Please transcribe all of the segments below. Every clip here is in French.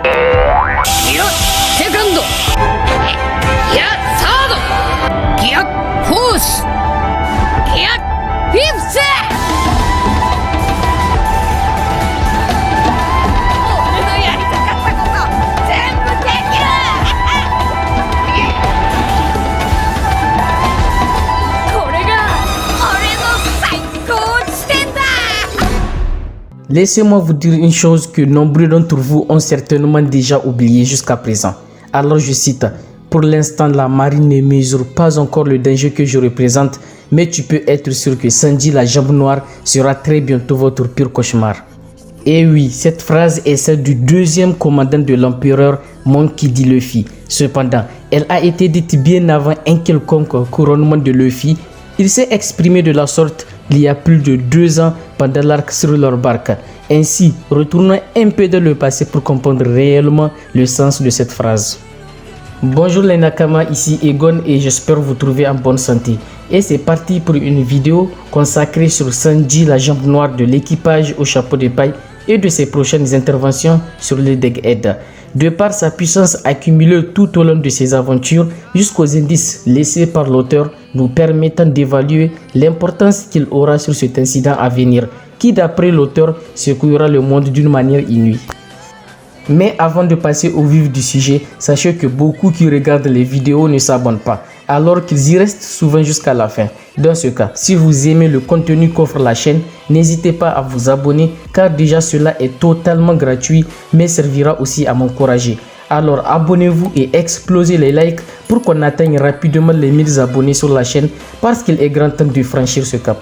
ギアセカンド、ギアサード、ギアフォース、ギアフィフス。俺のやりたかったこと全部できる。これが俺の最高地点だ。Laissez-moi vous dire une chose que nombreux d'entre vous ont certainement déjà oublié jusqu'à présent. Alors je cite, pour l'instant la marine ne mesure pas encore le danger que je représente, mais tu peux être sûr que Sanji la jambe noire sera très bientôt votre pire cauchemar. Et oui, cette phrase est celle du deuxième commandant de l'empereur Monkey D. Luffy. Cependant, elle a été dite bien avant un quelconque couronnement de Luffy. Il s'est exprimé de la sorte il y a plus de 2 ans pendant l'arc sur leur barque. Ainsi, retournons un peu dans le passé pour comprendre réellement le sens de cette phrase. Bonjour les Nakama, ici Egon et j'espère vous trouver en bonne santé. Et c'est parti pour une vidéo consacrée sur Sanji, la jambe noire de l'équipage au chapeau de paille et de ses prochaines interventions sur l'île Egghead. De par sa puissance accumulée tout au long de ses aventures jusqu'aux indices laissés par l'auteur nous permettant d'évaluer l'importance qu'il aura sur cet incident à venir qui d'après l'auteur secouera le monde d'une manière inouïe. Mais avant de passer au vif du sujet, sachez que beaucoup qui regardent les vidéos ne s'abonnent pas, alors qu'ils y restent souvent jusqu'à la fin. Dans ce cas, si vous aimez le contenu qu'offre la chaîne, n'hésitez pas à vous abonner car déjà cela est totalement gratuit mais servira aussi à m'encourager. Alors abonnez-vous et explosez les likes pour qu'on atteigne rapidement les 1000 abonnés sur la chaîne parce qu'il est grand temps de franchir ce cap.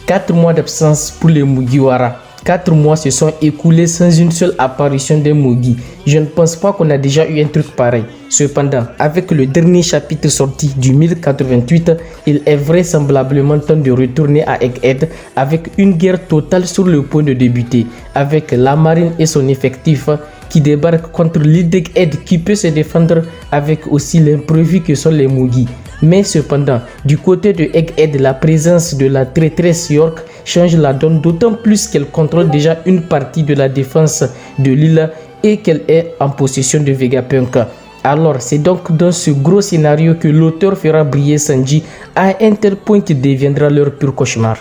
4 mois d'absence pour les Mugiwara. 4 mois se sont écoulés sans une seule apparition des Mugi. Je ne pense pas qu'on a déjà eu un truc pareil. Cependant, avec le dernier chapitre sorti du 1088, il est vraisemblablement temps de retourner à Egghead avec une guerre totale sur le point de débuter, avec la marine et son effectif qui débarquent contre l'île d'Egghead qui peut se défendre avec aussi l'imprévu que sont les Mugi. Mais cependant, du côté de Egghead, la présence de la traîtresse York change la donne d'autant plus qu'elle contrôle déjà une partie de la défense de l'île et qu'elle est en possession de Vegapunk. Alors c'est donc dans ce gros scénario que l'auteur fera briller Sanji à un tel point qu'il deviendra leur pur cauchemar.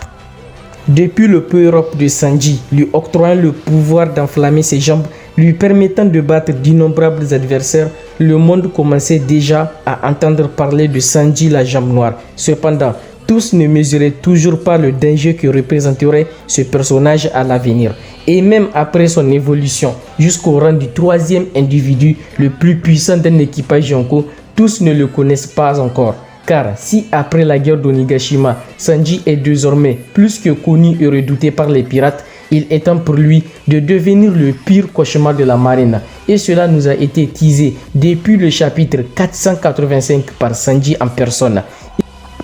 Depuis le power-up de Sanji, lui octroyant le pouvoir d'enflammer ses jambes, lui permettant de battre d'innombrables adversaires, le monde commençait déjà à entendre parler de Sanji la jambe noire. Cependant, tous ne mesuraient toujours pas le danger que représenterait ce personnage à l'avenir. Et même après son évolution jusqu'au rang du 3e individu le plus puissant d'un équipage Yonko, tous ne le connaissent pas encore. Car si après la guerre d'Onigashima, Sanji est désormais plus que connu et redouté par les pirates, il est temps pour lui de devenir le pire cauchemar de la marine. Et cela nous a été teasé depuis le chapitre 485 par Sanji en personne.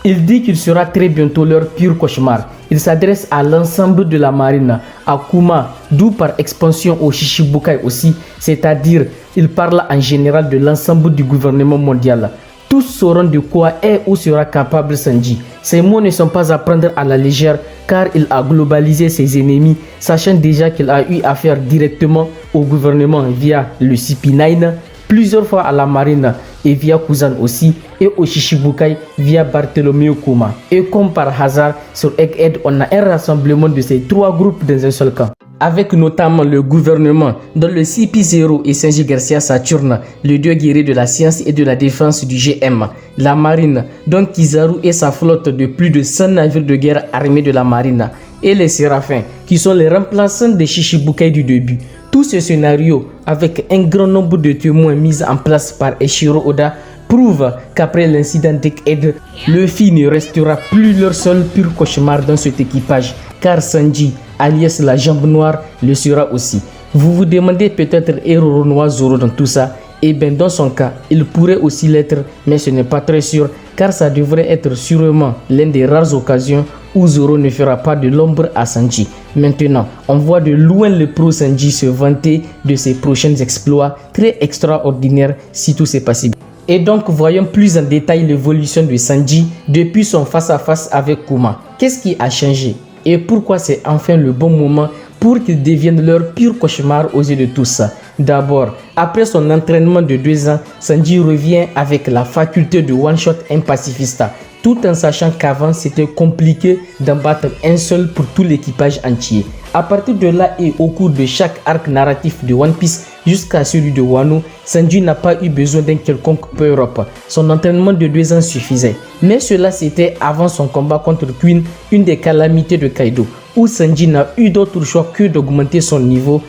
Il dit qu'il sera très bientôt leur pire cauchemar. Il s'adresse à l'ensemble de la marine, à Kuma, d'où par expansion au Shichibukai aussi, c'est-à-dire il parle en général de l'ensemble du gouvernement mondial. Tous sauront de quoi est ou sera capable Sanji. Ces mots ne sont pas à prendre à la légère car il a globalisé ses ennemis, sachant déjà qu'il a eu affaire directement au gouvernement via le CP9, plusieurs fois à la marine et via Kuzan aussi, et au Shichibukai via Bartholomew Kuma. Et comme par hasard, sur Egghead, on a un rassemblement de ces 3 groupes dans un seul camp. Avec notamment le gouvernement, dont le CP0 et Sanji Garcia Saturne, le dieu guerrier de la science et de la défense du GM, la marine, dont Kizaru et sa flotte de plus de 100 navires de guerre armés de la marine, et les Séraphins, qui sont les remplaçants des Shichibukai du début. Tout ce scénario, avec un grand nombre de témoins mis en place par Eiichiro Oda, prouve qu'après l'incident d'Egghead, Luffy ne restera plus leur seul pur cauchemar dans cet équipage, car Sanji, alias la jambe noire, le sera aussi. Vous vous demandez peut-être est Roronoa Zoro dans tout ça? Et bien dans son cas, il pourrait aussi l'être, mais ce n'est pas très sûr, car ça devrait être sûrement l'une des rares occasions où Zoro ne fera pas de l'ombre à Sanji. Maintenant, on voit de loin le pro Sanji se vanter de ses prochains exploits très extraordinaires si tout s'est passé bien. Et donc voyons plus en détail l'évolution de Sanji depuis son face-à-face avec Kuma. Qu'est-ce qui a changé? Et pourquoi c'est enfin le bon moment pour qu'il devienne leur pur cauchemar aux yeux de tous. D'abord, après son entraînement de 2 ans, Sanji revient avec la faculté de one-shot un pacifiste, tout en sachant qu'avant c'était compliqué d'en battre un seul pour tout l'équipage entier. À partir de là et au cours de chaque arc narratif de One Piece jusqu'à celui de Wano, Sanji n'a pas eu besoin d'un quelconque power-up. Son entraînement de 2 ans suffisait. Mais cela c'était avant son combat contre Queen, une des calamités de Kaido, où Sanji n'a eu d'autre choix que d'augmenter son niveau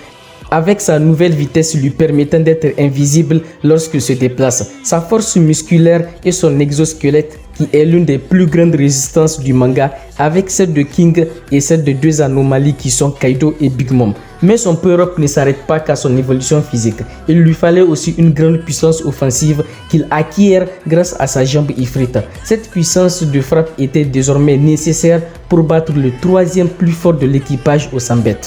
avec sa nouvelle vitesse lui permettant d'être invisible lorsqu'il se déplace, sa force musculaire et son exosquelette qui est l'une des plus grandes résistances du manga avec celle de King et celle de 2 anomalies qui sont Kaido et Big Mom. Mais son power-up ne s'arrête pas qu'à son évolution physique. Il lui fallait aussi une grande puissance offensive qu'il acquiert grâce à sa jambe Ifrit. Cette puissance de frappe était désormais nécessaire pour battre le 3e plus fort de l'équipage au Sambet.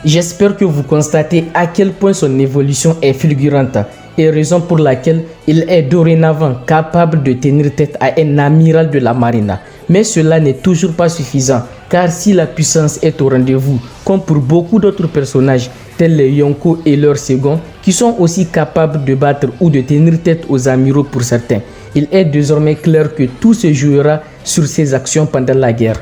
J'espère que vous constatez à quel point son évolution est fulgurante et raison pour laquelle il est dorénavant capable de tenir tête à un amiral de la marine. Mais cela n'est toujours pas suffisant car si la puissance est au rendez-vous, comme pour beaucoup d'autres personnages tels les Yonko et leurs seconds qui sont aussi capables de battre ou de tenir tête aux amiraux pour certains, il est désormais clair que tout se jouera sur ses actions pendant la guerre.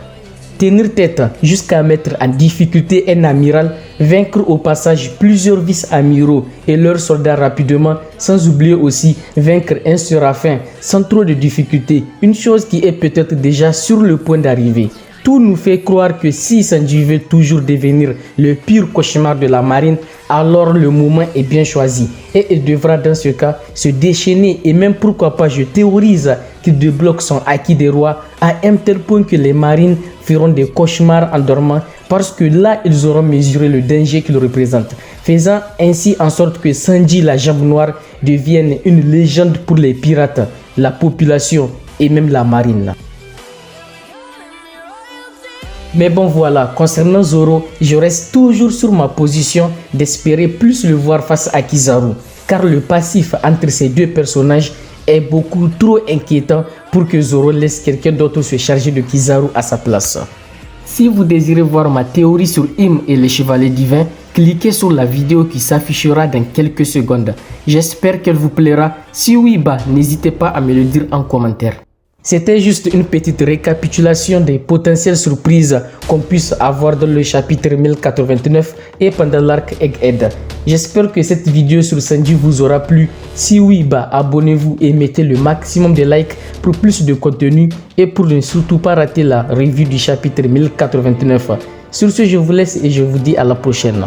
Tenir tête jusqu'à mettre en difficulté un amiral, vaincre au passage plusieurs vice-amiraux et leurs soldats rapidement, sans oublier aussi vaincre un Séraphin sans trop de difficultés, une chose qui est peut-être déjà sur le point d'arriver. Tout nous fait croire que si Sanji veut toujours devenir le pire cauchemar de la marine, alors le moment est bien choisi et il devra dans ce cas se déchaîner et même pourquoi pas je théorise qu'il débloque son acquis des rois à un tel point que les marines feront des cauchemars en dormant parce que là ils auront mesuré le danger qu'il représente, faisant ainsi en sorte que Sanji la jambe noire devienne une légende pour les pirates, la population et même la marine. Mais bon voilà, concernant Zoro, je reste toujours sur ma position d'espérer plus le voir face à Kizaru, car le passif entre ces deux personnages est beaucoup trop inquiétant pour que Zoro laisse quelqu'un d'autre se charger de Kizaru à sa place. Si vous désirez voir ma théorie sur Im et les chevaliers divins, cliquez sur la vidéo qui s'affichera dans quelques secondes. J'espère qu'elle vous plaira. Si oui, n'hésitez pas à me le dire en commentaire. C'était juste une petite récapitulation des potentielles surprises qu'on puisse avoir dans le chapitre 1089 et pendant l'arc Egghead. J'espère que cette vidéo sur Sanji vous aura plu. Si oui, abonnez-vous et mettez le maximum de likes pour plus de contenu et pour ne surtout pas rater la review du chapitre 1089. Sur ce, je vous laisse et je vous dis à la prochaine.